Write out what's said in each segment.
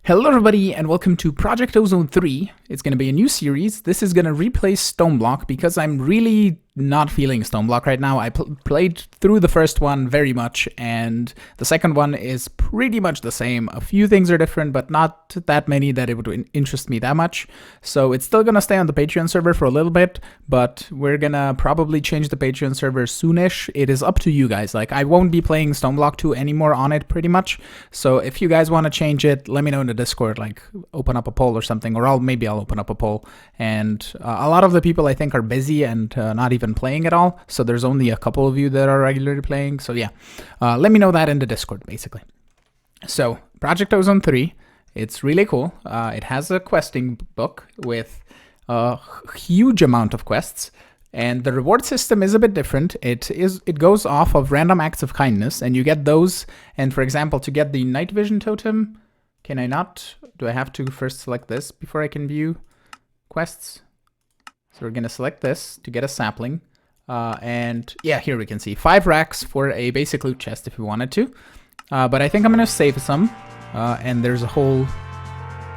Hello everybody and welcome to Project Ozone 3. It's going to be a new series. This is going to replace Stone Block because I'm really not feeling Stone Block right now. I played through the first one very much and the second one is pretty much the same. A few things are different but not that many that it would interest me that much. So it's still going to stay on the Patreon server for a little bit, but we're going to probably change the Patreon server soonish. It is up to you guys. Like, I won't be playing Stone Block 2 anymore on it pretty much. So if you guys want to change it, let me know in the Discord, like open up a poll or something, or maybe I'll open up a poll. And a lot of the people I think are busy and not even playing at all. So there's only a couple of you that are regularly playing. So yeah, let me know that in the Discord basically. So Project Ozone 3, it's really cool. It has a questing book with a huge amount of quests. And the reward system is a bit different. It goes off of random acts of kindness, and you get those. And for example, to get the night vision totem, can I not? Do I have to first select this before I can view quests? So we're gonna select this to get a sapling. And yeah, here we can see 5 racks for a basic loot chest if we wanted to. But I think I'm gonna save some. And there's a whole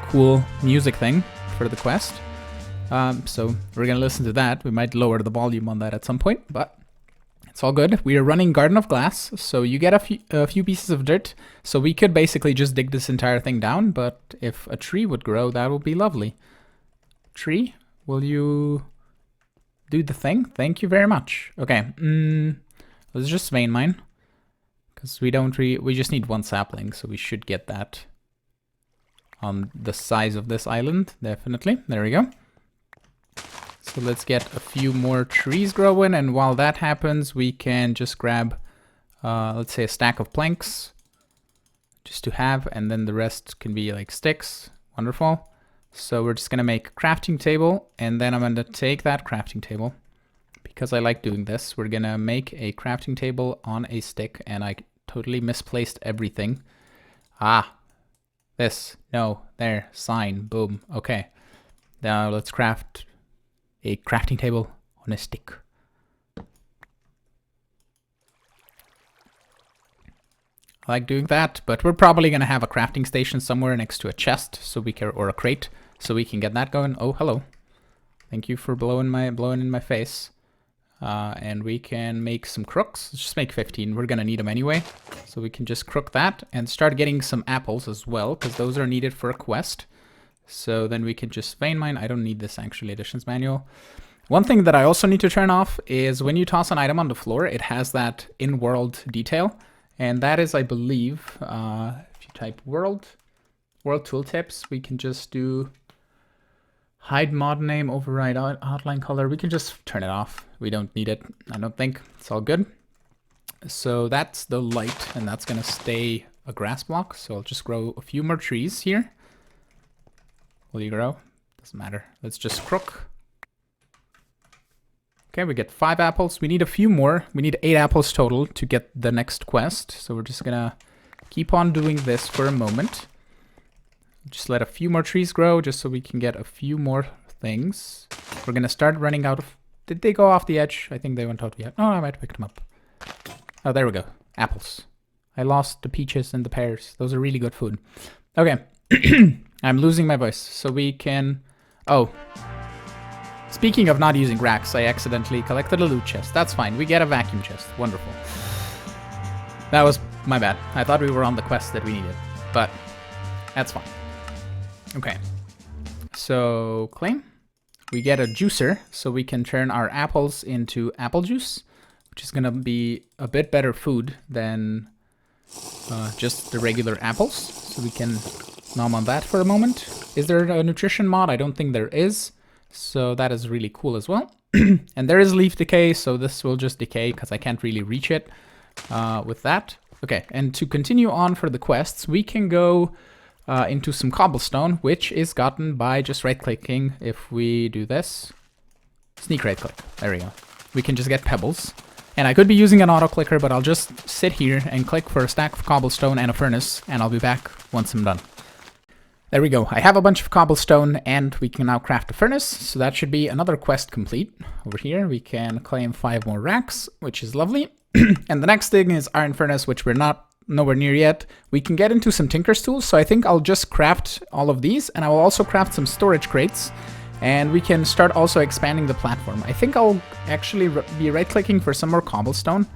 cool music thing for the quest. So we're gonna listen to that. We might lower the volume on that at some point, but it's all good. We are running Garden of Glass, so you get a few pieces of dirt. So we could basically just dig this entire thing down, but if a tree would grow, that would be lovely. Tree, will you do the thing? Thank you very much. Okay, let's just vein mine, because we just need 1 sapling, so we should get that on the size of this island, definitely. There we go. So let's get a few more trees growing, and while that happens, we can just grab, let's say, a stack of planks, just to have, and then the rest can be like sticks. Wonderful. So we're just gonna make a crafting table, and then I'm gonna take that crafting table, because I like doing this. We're gonna make a crafting table on a stick, and I totally misplaced everything. This, no, there, sign, boom, okay. Now let's craft a crafting table on a stick. I like doing that, but we're probably gonna have a crafting station somewhere next to a chest, so we can, or a crate, so we can get that going. Oh, hello. Thank you for blowing in my face. And we can make some crooks. Let's just make 15. We're gonna need them anyway, so we can just crook that and start getting some apples as well, because those are needed for a quest. So then we can just vein mine. I don't need this actually additions manual. One thing that I also need to turn off is when you toss an item on the floor, it has that in-world detail. And that is, I believe, if you type world tooltips, we can just do hide mod name, override outline color. We can just turn it off. We don't need it, I don't think. It's all good. So that's the light, and that's gonna stay a grass block. So I'll just grow a few more trees here. Will you grow? Doesn't matter. Let's just crook. Okay, we get 5 apples. We need a few more. We need 8 apples total to get the next quest. So we're just gonna keep on doing this for a moment. Just let a few more trees grow just so we can get a few more things. We're gonna start running out of... Did they go off the edge? I think they went off the edge. Oh, I might have picked them up. Oh, there we go. Apples. I lost the peaches and the pears. Those are really good food. Okay. I'm losing my voice, so we can... Oh. Speaking of not using racks, I accidentally collected a loot chest. That's fine. We get a vacuum chest. Wonderful. That was my bad. I thought we were on the quest that we needed, but that's fine. Okay. So, claim. We get a juicer, so we can turn our apples into apple juice, which is going to be a bit better food than just the regular apples. So we can... nom on that for a moment. Is there a nutrition mod? I don't think there is. So that is really cool as well. And there is leaf decay, so this will just decay because I can't really reach it with that. Okay, and to continue on for the quests, we can go into some cobblestone, which is gotten by just right-clicking. If we do this, sneak right-click. There we go. We can just get pebbles. And I could be using an auto-clicker, but I'll just sit here and click for a stack of cobblestone and a furnace, and I'll be back once I'm done. There we go. I have a bunch of cobblestone and we can now craft a furnace. So that should be another quest complete. Over here, we can claim 5 more racks, which is lovely. And the next thing is iron furnace, which we're not nowhere near yet. We can get into some Tinker's tools, so I think I'll just craft all of these, and I will also craft some storage crates, and we can start also expanding the platform. I think I'll actually be right-clicking for some more cobblestone,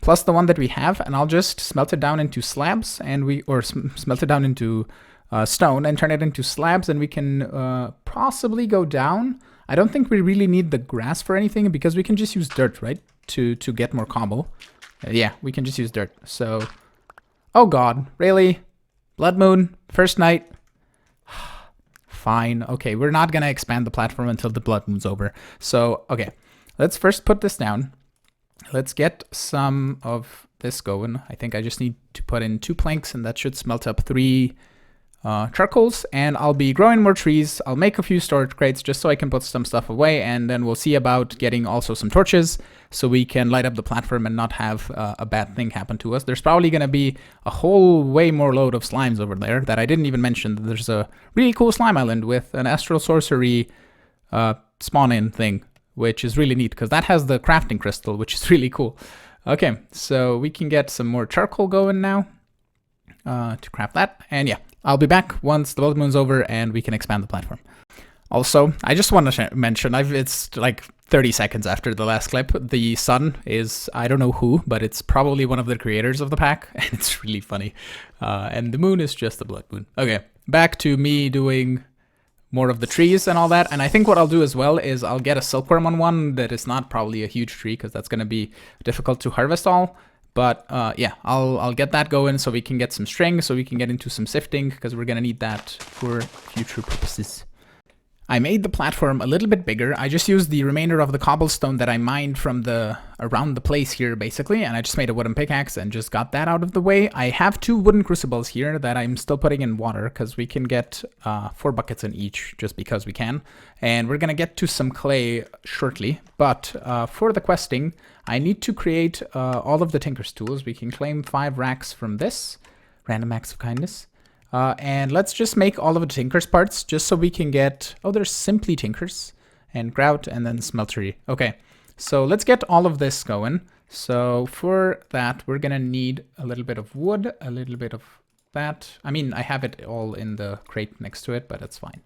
plus the one that we have, and I'll just smelt it down into slabs, and smelt it down into stone and turn it into slabs, and we can possibly go down. I don't think we really need the grass for anything because we can just use dirt, right? To get more cobble. Yeah, we can just use dirt. So, oh god, really? Blood moon, first night. Fine. Okay, we're not gonna expand the platform until the blood moon's over. So, okay, let's first put this down. Let's get some of this going. I think I just need to put in 2 planks, and that should smelt up 3 charcoals, and I'll be growing more trees. I'll make a few storage crates just so I can put some stuff away, and then we'll see about getting also some torches so we can light up the platform and not have a bad thing happen to us. There's probably going to be a whole way more load of slimes over there that I didn't even mention. There's a really cool slime island with an astral sorcery spawn-in thing, which is really neat because that has the crafting crystal, which is really cool. Okay, so we can get some more charcoal going now to craft that, and yeah. I'll be back once the blood moon's over and we can expand the platform. Also, I just want to mention, it's like 30 seconds after the last clip. The sun is, I don't know who, but it's probably one of the creators of the pack, and it's really funny. And the moon is just the blood moon. Okay, back to me doing more of the trees and all that. And I think what I'll do as well is I'll get a silkworm on one that is not probably a huge tree because that's going to be difficult to harvest all. But yeah, I'll get that going so we can get some string, so we can get into some sifting, because we're going to need that for future purposes. I made the platform a little bit bigger. I just used the remainder of the cobblestone that I mined from around the place here, basically, and I just made a wooden pickaxe and just got that out of the way. I have 2 wooden crucibles here that I'm still putting in water, because we can get 4 buckets in each, just because we can. And we're going to get to some clay shortly, but for the questing, I need to create all of the Tinker's tools. We can claim 5 racks from this, random acts of kindness. And let's just make all of the Tinker's parts just so we can get, oh, there's simply Tinker's and grout and then smeltery. Okay, so let's get all of this going. So for that, we're gonna need a little bit of wood, a little bit of that. I mean, I have it all in the crate next to it, but that's fine.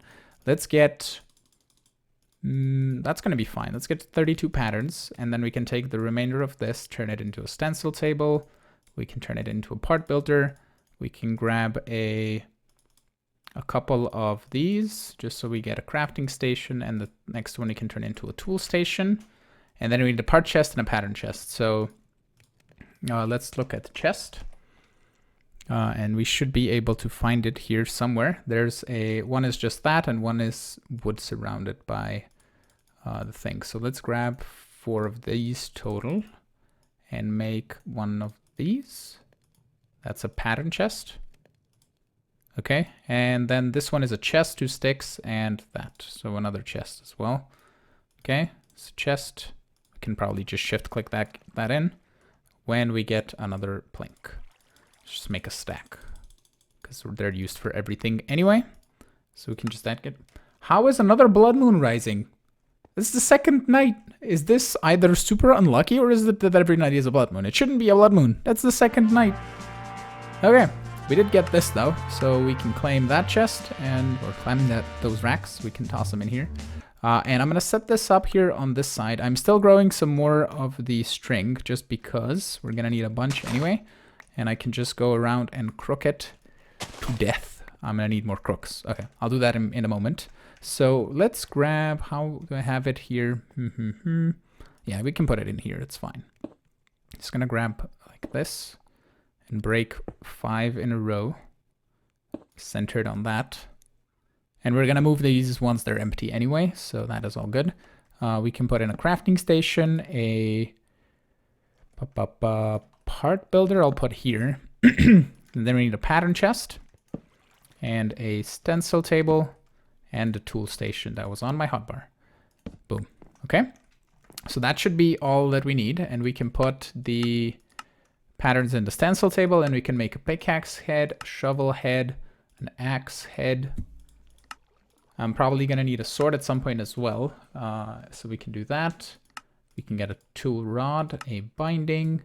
Let's get, that's gonna be fine. Let's get 32 patterns, and then we can take the remainder of this, turn it into a stencil table. We can turn it into a part builder. We can grab a couple of these just so we get a crafting station, and the next one we can turn into a tool station. And then we need a part chest and a pattern chest. So let's look at the chest. And we should be able to find it here somewhere. There's one is just that, and one is wood surrounded by the thing. So let's grab 4 of these total and make one of these. That's a pattern chest. Okay, and then this one is a chest, 2 sticks, and that. So another chest as well. Okay, it's a chest. We can probably just shift click that in when we get another plank. Just make a stack, because they're used for everything anyway. So we can just get. How is another blood moon rising? This is the 2nd night. Is this either super unlucky, or is it that every night is a blood moon? It shouldn't be a blood moon. That's the 2nd night. Okay, we did get this though, so we can claim that chest, or claim those racks. We can toss them in here. And I'm gonna set this up here on this side. I'm still growing some more of the string just because we're gonna need a bunch anyway. And I can just go around and crook it to death. I'm gonna need more crooks. Okay, I'll do that in a moment. So let's grab, how do I have it here? Yeah, we can put it in here, it's fine. Just gonna grab like this and break 5 in a row, centered on that. And we're gonna move these once they're empty anyway, so that is all good. We can put in a crafting station, a part builder I'll put here. And then we need a pattern chest, and a stencil table, and a tool station that was on my hotbar. Boom, okay. So that should be all that we need, and we can put the patterns in the stencil table, and we can make a pickaxe head, shovel head, an axe head. I'm probably gonna need a sword at some point as well, so we can do that. We can get a tool rod, a binding,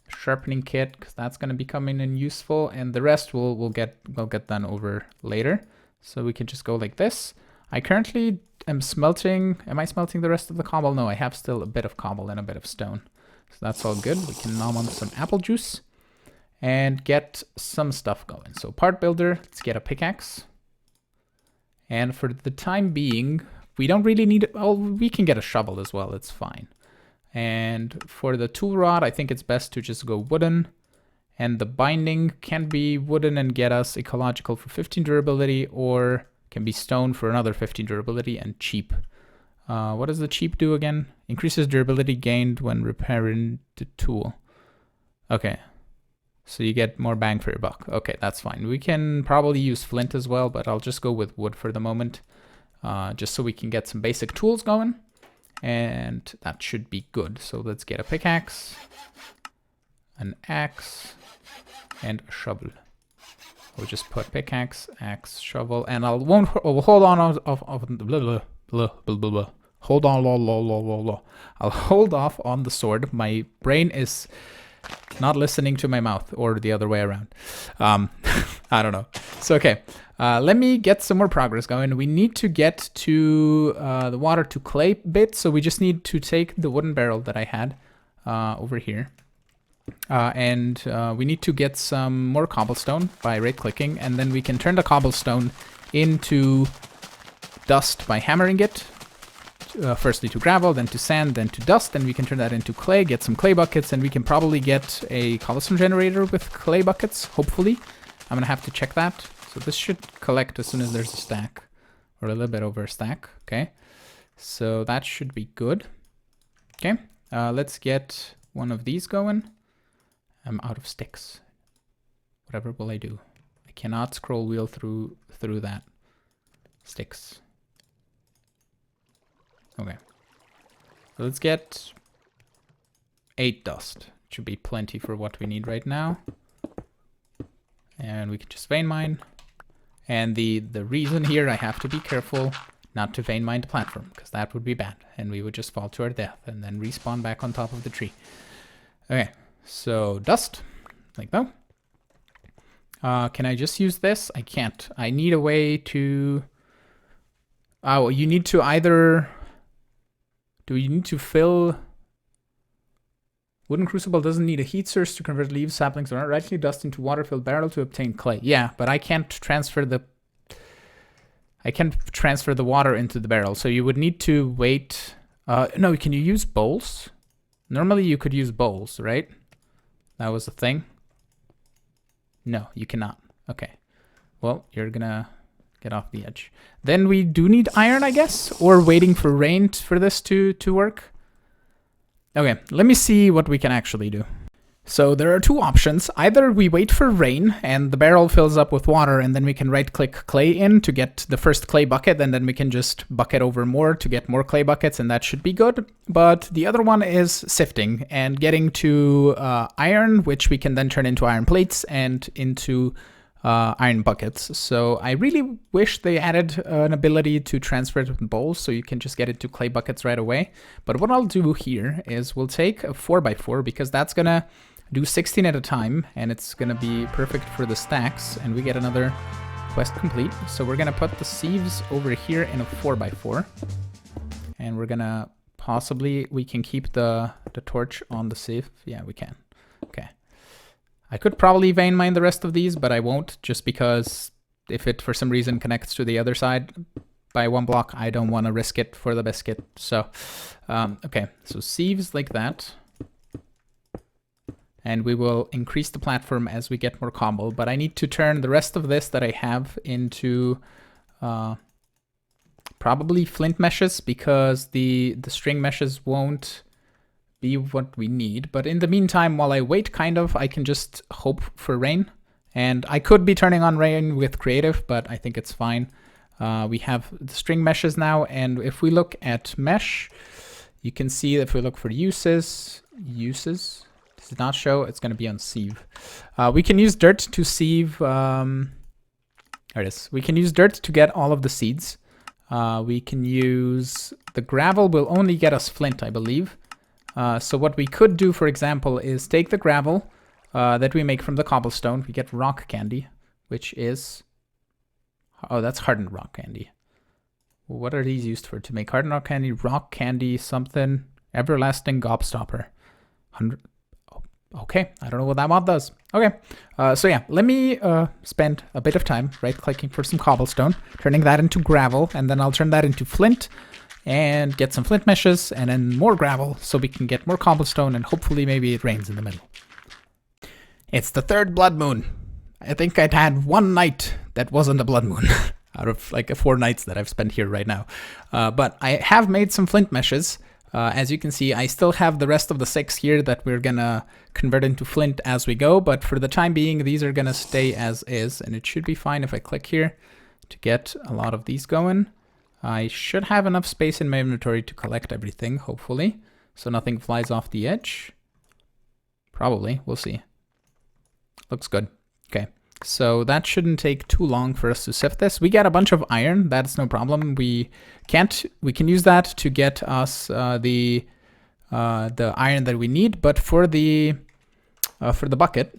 sharpening kit, because that's going to be coming in useful, and the rest we'll get done over later. So we can just go like this. I currently am smelting. Am I smelting the rest of the cobble? No, I have still a bit of cobble and a bit of stone. So that's all good. We can nom on some apple juice and get some stuff going. So part builder, let's get a pickaxe. And for the time being, we don't really need it. Oh, we can get a shovel as well. It's fine. And for the tool rod, I think it's best to just go wooden. And the binding can be wooden and get us ecological for 15 durability, or can be stone for another 15 durability, and cheap. What does the cheap do again? Increases durability gained when repairing the tool. Okay. So you get more bang for your buck. Okay, that's fine. We can probably use flint as well, but I'll just go with wood for the moment. Just so we can get some basic tools going. And that should be good. So let's get a pickaxe, an axe, and a shovel. We'll just put pickaxe, axe, shovel, and I'll hold on I'll hold off on the sword. My brain is not listening to my mouth, or the other way around. I don't know. So okay, let me get some more progress going. We need to get to the water to clay bit, so we just need to take the wooden barrel that I had over here. And we need to get some more cobblestone by right-clicking, and then we can turn the cobblestone into dust by hammering it. Firstly to gravel, then to sand, then to dust, then we can turn that into clay, get some clay buckets, and we can probably get a cobblestone generator with clay buckets, hopefully. I'm gonna have to check that. So this should collect as soon as there's a stack, or a little bit over a stack, okay? So that should be good. Okay, let's get one of these going. I'm out of sticks. Whatever will I do? I cannot scroll wheel through that. Sticks. Okay. So let's get 8 dust. Should be plenty for what we need right now. And we can just vein mine. And the reason here, I have to be careful not to vein mine the platform, because that would be bad. And we would just fall to our death and then respawn back on top of the tree. Okay. So dust, like that. Can I just use this? I can't. I need a way to... Oh, you need to either... Do you need to fill... Wooden crucible doesn't need a heat source to convert leaves, saplings, or right-click dust into water-filled barrel to obtain clay. Yeah, but I can't transfer the... I can't transfer the water into the barrel, so you would need to wait... no, can you use bowls? Normally you could use bowls, right? That was a thing. No, you cannot. Okay. Well, you're gonna get off the edge. Then we do need iron, I guess, or waiting for rain for this to work. Okay, let me see what we can actually do. So there are two options. Either we wait for rain and the barrel fills up with water, and then we can right-click clay in to get the first clay bucket, and then we can just bucket over more to get more clay buckets, and that should be good. But the other one is sifting and getting to iron, which we can then turn into iron plates and into iron buckets. So I really wish they added an ability to transfer it with bowls, so you can just get it to clay buckets right away. But what I'll do here is we'll take a 4x4, because that's gonna do 16 at a time, and it's gonna be perfect for the stacks, and we get another quest complete. So we're gonna put the sieves over here in a 4x4, and we're gonna possibly, we can keep the torch on the sieve. Yeah, we can. Okay. I could probably vein mine the rest of these, but I won't, just because if it for some reason connects to the other side by one block, I don't want to risk it for the biscuit. So, okay, so sieves like that. And we will increase the platform as we get more cobble, but I need to turn the rest of this that I have into probably flint meshes, because the string meshes won't be what we need. But in the meantime, while I wait, I can just hope for rain. And I could be turning on rain with creative, but I think it's fine. We have the string meshes now, and if we look at mesh, you can see if we look for uses, does not show, it's going to be on sieve. We can use dirt to sieve, there it is. We can use dirt to get all of the seeds. We can use, the gravel will only get us flint, I believe. So what we could do, for example, is take the gravel that we make from the cobblestone. We get rock candy, which is... Oh, that's hardened rock candy. What are these used for? To make hardened rock candy, something... Everlasting gobstopper. 100... Okay, I don't know what that mod does. Okay, so yeah, let me spend a bit of time right-clicking for some cobblestone, turning that into gravel, and then I'll turn that into flint, and get some flint meshes, and then more gravel, so we can get more cobblestone, and hopefully maybe it rains in the middle. It's the third blood moon. I think I'd had one night that wasn't a blood moon, out of like 4 nights that I've spent here right now. But I have made some flint meshes. As you can see, I still have the rest of the 6 here that we're gonna convert into flint as we go, but for the time being, these are gonna stay as is, and it should be fine if I click here to get a lot of these going. I should have enough space in my inventory to collect everything, hopefully, so nothing flies off the edge. Probably, we'll see. Looks good. Okay, so that shouldn't take too long for us to sift this. We get a bunch of iron, that's no problem. We can use that to get us the iron that we need, but for the bucket,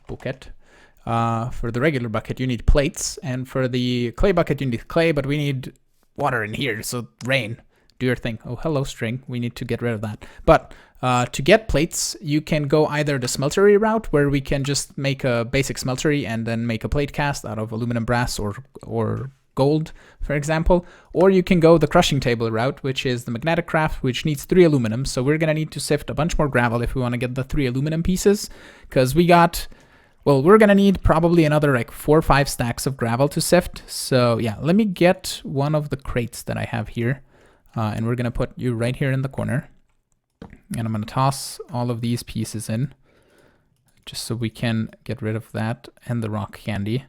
for the regular bucket, you need plates, and for the clay bucket, you need clay, but we need water in here, so rain, do your thing. Oh, hello, string. We need to get rid of that. But to get plates, you can go either the smeltery route, where we can just make a basic smeltery and then make a plate cast out of aluminum, brass, or gold, for example, or you can go the crushing table route, which is the magnetic craft, which needs 3 aluminum. So we're gonna need to sift a bunch more gravel if we want to get the 3 aluminum pieces, because we got, well, we're gonna need probably another like 4 or 5 stacks of gravel to sift. So yeah, let me get one of the crates that I have here, and we're gonna put you right here in the corner, and I'm gonna toss all of these pieces in, just so we can get rid of that and the rock candy.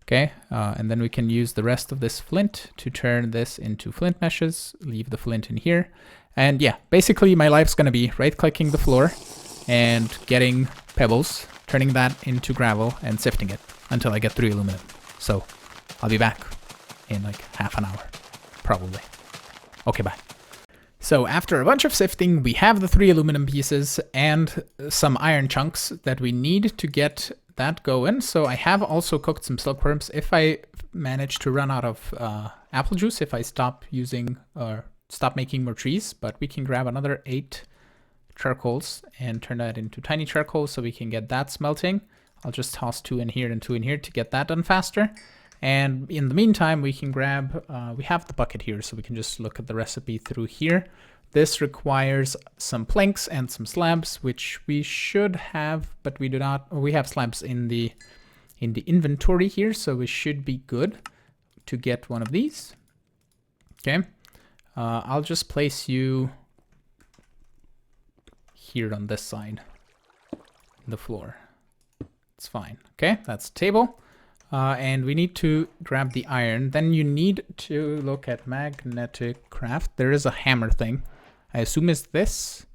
Okay, and then we can use the rest of this flint to turn this into flint meshes, leave the flint in here. And yeah, basically my life's gonna be right-clicking the floor and getting pebbles, turning that into gravel and sifting it until I get 3 aluminum. So I'll be back in like half an hour, probably. Okay, bye. So after a bunch of sifting, we have the 3 aluminum pieces and some iron chunks that we need to get that going. So I have also cooked some silkworms. If I manage to run out of apple juice, if I stop using or stop making more trees, but we can grab another 8 charcoals and turn that into tiny charcoal so we can get that smelting. I'll just toss 2 in here and 2 in here to get that done faster. And in the meantime, we can grab, we have the bucket here, so we can just look at the recipe through here. This requires some planks and some slabs, which we should have, but we do not. We have slabs in the inventory here, so we should be good to get one of these. Okay, I'll just place you here on this side, the floor. It's fine. Okay, that's the table. And we need to grab the iron. Then you need to look at magnetic craft. There is a hammer thing. I assume is this.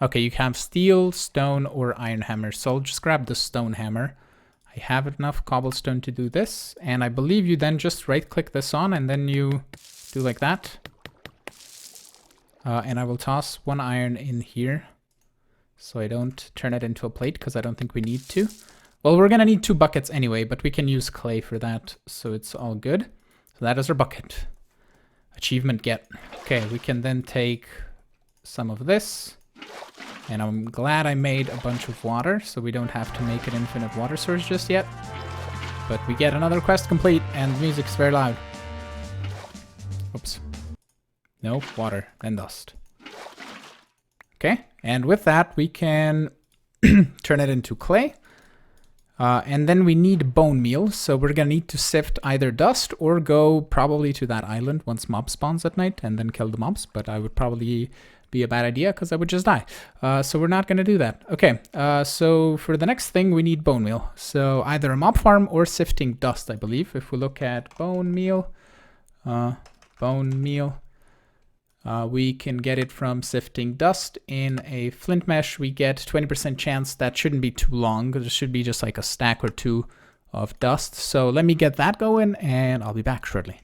Okay, you have steel, stone, or iron hammer. So I'll just grab the stone hammer. I have enough cobblestone to do this. And I believe you then just right-click this on, and then you do like that. And I will toss 1 iron in here, so I don't turn it into a plate, because I don't think we need to. Well, we're gonna need 2 buckets anyway, but we can use clay for that, so it's all good. So that is our bucket. Achievement get. Okay, we can then take some of this, and I'm glad I made a bunch of water, so we don't have to make an infinite water source just yet. But we get another quest complete, and the music's very loud. Oops. No, water, then dust. Okay, and with that, we can turn it into clay. And then we need bone meal, so we're gonna need to sift either dust or go probably to that island once mob spawns at night and then kill the mobs, but I would probably be a bad idea because I would just die. So we're not gonna do that. Okay, so for the next thing we need bone meal. So either a mob farm or sifting dust, I believe. If we look at bone meal, we can get it from sifting dust in a flint mesh. We get 20% chance. That shouldn't be too long, because it should be just like a stack or 2 of dust. So let me get that going, and I'll be back shortly.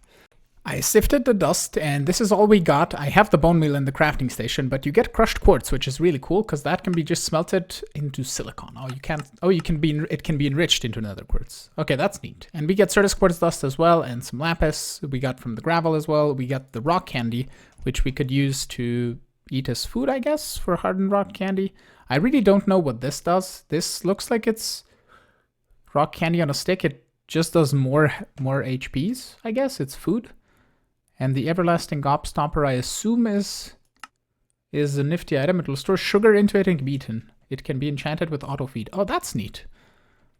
I sifted the dust, and this is all we got. I have the bone meal in the crafting station, but you get crushed quartz, which is really cool because that can be just smelted into silicon. Oh, you can't. Oh, it can be enriched into another quartz. Okay, that's neat. And we get Certus quartz dust as well, and some lapis we got from the gravel as well. We got the rock candy, which we could use to eat as food, I guess, for hardened rock candy. I really don't know what this does. This looks like it's rock candy on a stick. It just does more HPs, I guess. It's food. And the everlasting gobstopper, I assume, is a nifty item. It will store sugar into it and can be eaten. It can be enchanted with auto feed. Oh, that's neat.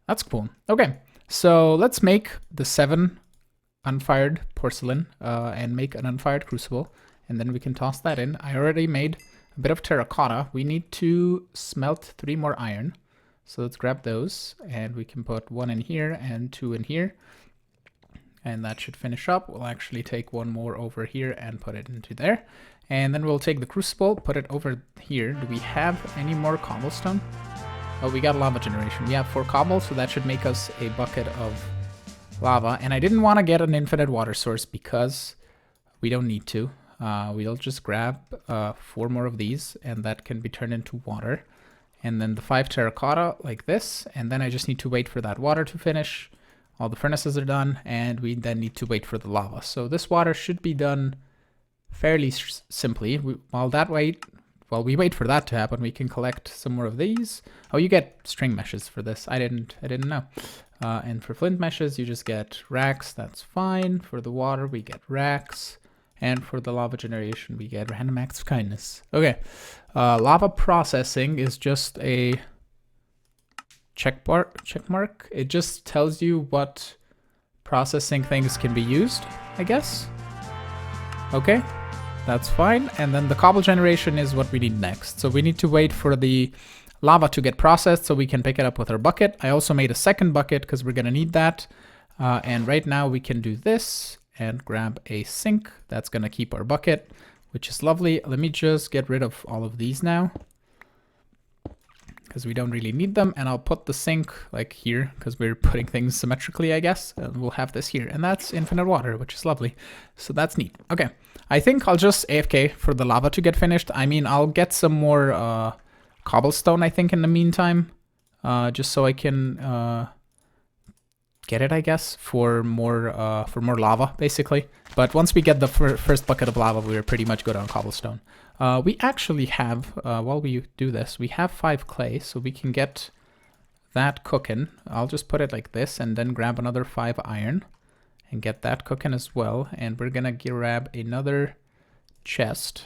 That's cool. Okay, so let's make the 7 unfired porcelain and make an unfired crucible. And then we can toss that in. I already made a bit of terracotta. We need to smelt 3 more iron. So let's grab those, and we can put 1 in here and 2 in here. And that should finish up. We'll actually take 1 more over here and put it into there. And then we'll take the crucible, put it over here. Do we have any more cobblestone? Oh, we got lava generation. We have 4 cobble, so that should make us a bucket of lava. And I didn't want to get an infinite water source because we don't need to. We'll just grab 4 more of these, and that can be turned into water. And then the 5 terracotta like this. And then I just need to wait for that water to finish. All the furnaces are done, and we then need to wait for the lava. So this water should be done fairly simply. While we wait for that to happen, we can collect some more of these. Oh, you get string meshes for this. I didn't know. And for flint meshes, you just get racks. That's fine. For the water, we get racks. And for the lava generation, we get random acts of kindness. Okay. Lava processing is just a check mark. It just tells you what processing things can be used, I guess. Okay, that's fine. And then the cobble generation is what we need next. So we need to wait for the lava to get processed so we can pick it up with our bucket. I also made a second bucket because we're gonna need that. And right now we can do this and grab a sink. That's gonna keep our bucket, which is lovely. Let me just get rid of all of these now, because we don't really need them. And I'll put the sink like here because we're putting things symmetrically, I guess. And we'll have this here, and that's infinite water, which is lovely. So that's neat. Okay, I think I'll just AFK for the lava to get finished. I mean, I'll get some more cobblestone, I think, in the meantime, just so I can get it, I guess, for more lava, basically. But once we get the first bucket of lava, we're pretty much good on cobblestone. We actually have, while we do this, we have 5 clay, so we can get that cooking. I'll just put it like this and then grab another 5 iron and get that cooking as well. And we're gonna grab another chest.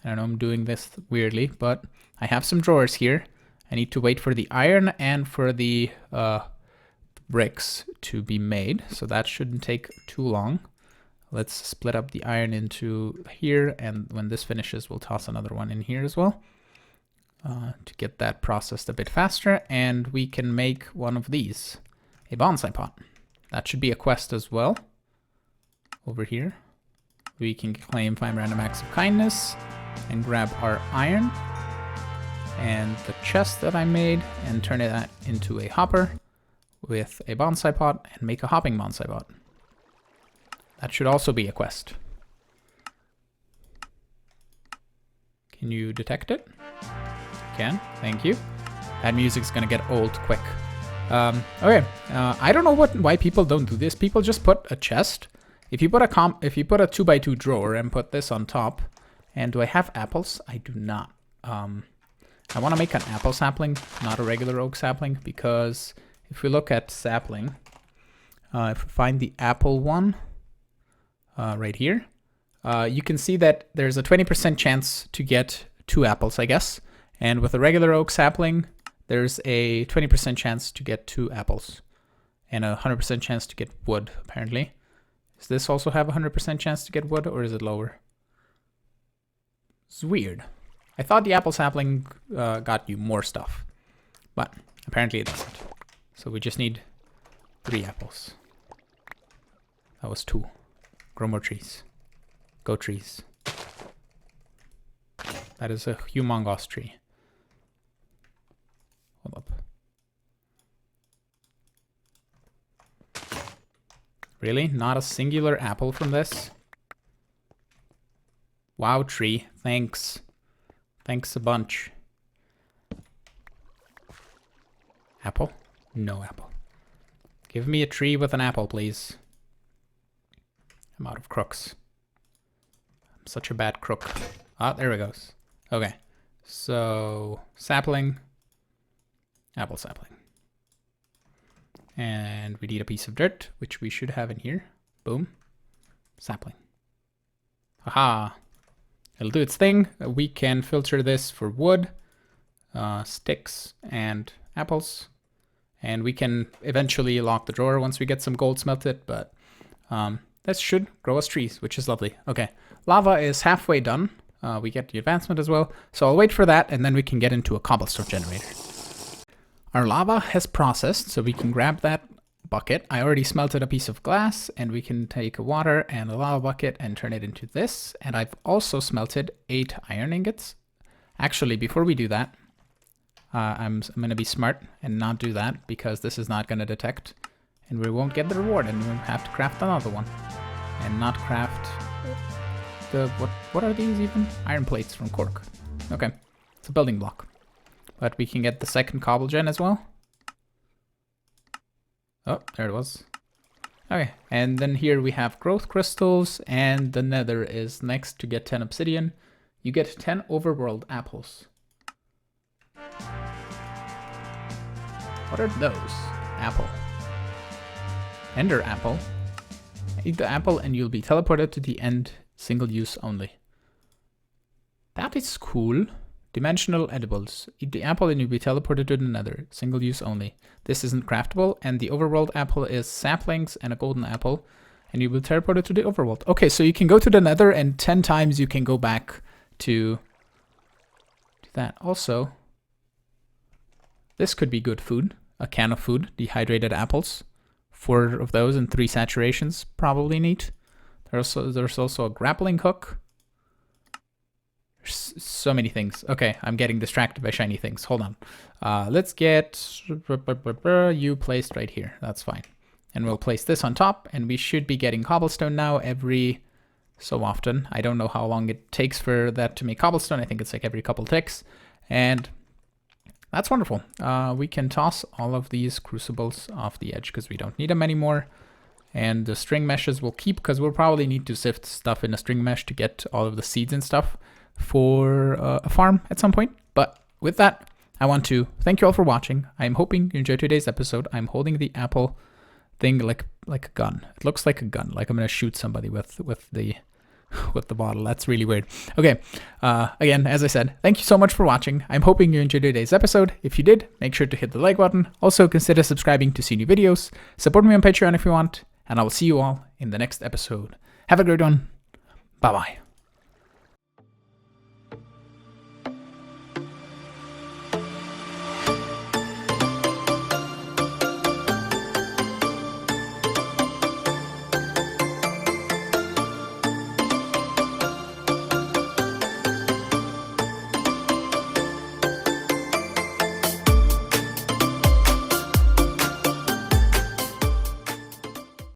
I don't know, I'm doing this weirdly, but I have some drawers here. I need to wait for the iron and for the bricks to be made, so that shouldn't take too long. Let's split up the iron into here, and when this finishes, we'll toss another one in here as well to get that processed a bit faster. And we can make one of these, a bonsai pot. That should be a quest as well. Over here, we can claim 5 random acts of kindness and grab our iron and the chest that I made and turn it into a hopper with a bonsai pot and make a hopping bonsai pot. That should also be a quest. Can you detect it? Can, thank you. That music's gonna get old quick. Okay, I don't know why people don't do this. People just put a chest. If you put a 2x2 drawer and put this on top, and do I have apples? I do not. I want to make an apple sapling, not a regular oak sapling, because if we look at sapling, if we find the apple one right here, you can see that there's a 20% chance to get 2 apples, I guess. And with a regular oak sapling, there's a 20% chance to get 2 apples and a 100% chance to get wood, apparently. Does this also have a 100% chance to get wood, or is it lower? It's weird. I thought the apple sapling got you more stuff, but apparently it doesn't. So we just need 3 apples. That was 2. Grow more trees. Go trees. That is a humongous tree. Hold up. Really? Not a singular apple from this? Wow, tree. Thanks. Thanks a bunch. Apple? No apple. Give me a tree with an apple, please. I'm out of crooks. I'm such a bad crook. Ah, there it goes. Okay. So, sapling. Apple sapling. And we need a piece of dirt, which we should have in here. Boom. Sapling. Haha. It'll do its thing. We can filter this for wood, sticks, and apples. And we can eventually lock the drawer once we get some gold smelted, but that should grow us trees, which is lovely. Okay, lava is halfway done. We get the advancement as well. So I'll wait for that, and then we can get into a cobblestone generator. Our lava has processed, so we can grab that bucket. I already smelted a piece of glass, and we can take a water and a lava bucket and turn it into this. And I've also smelted 8 iron ingots. Actually, before we do that, I'm going to be smart and not do that, because this is not going to detect, and we won't get the reward, and we'll have to craft another one. And not craft the... What are these even? Iron plates from cork. Okay, it's a building block. But we can get the second cobble gen as well. Oh, there it was. Okay, and then here we have growth crystals, and the nether is next to get 10 obsidian. You get 10 overworld apples. What are those? Apple. Ender apple. Eat the apple and you'll be teleported to the end, single use only. That is cool. Dimensional edibles. Eat the apple and you'll be teleported to the nether, single use only. This isn't craftable, and the overworld apple is saplings and a golden apple, and you will be teleported to the overworld. Okay, so you can go to the nether, and 10 times you can go back to that. Also, this could be good food. A can of food, dehydrated apples. 4 of those and 3 saturations, probably neat. There's also a grappling hook. There's so many things. Okay, I'm getting distracted by shiny things. Hold on. Let's get you placed right here. That's fine. And we'll place this on top, and we should be getting cobblestone now every so often. I don't know how long it takes for that to make cobblestone. I think it's like every couple ticks. And that's wonderful. We can toss all of these crucibles off the edge because we don't need them anymore. And the string meshes will keep, because we'll probably need to sift stuff in a string mesh to get all of the seeds and stuff for a farm at some point. But with that, I want to thank you all for watching. I'm hoping you enjoyed today's episode. I'm holding the apple thing like a gun. It looks like a gun, like I'm gonna shoot somebody with the bottle. That's really weird. Okay, again, as I said, thank you so much for watching. I'm hoping you enjoyed today's episode. If you did, make sure to hit the like button. Also, consider subscribing to see new videos. Support me on Patreon if you want, and I will see you all in the next episode. Have a great one. Bye-bye.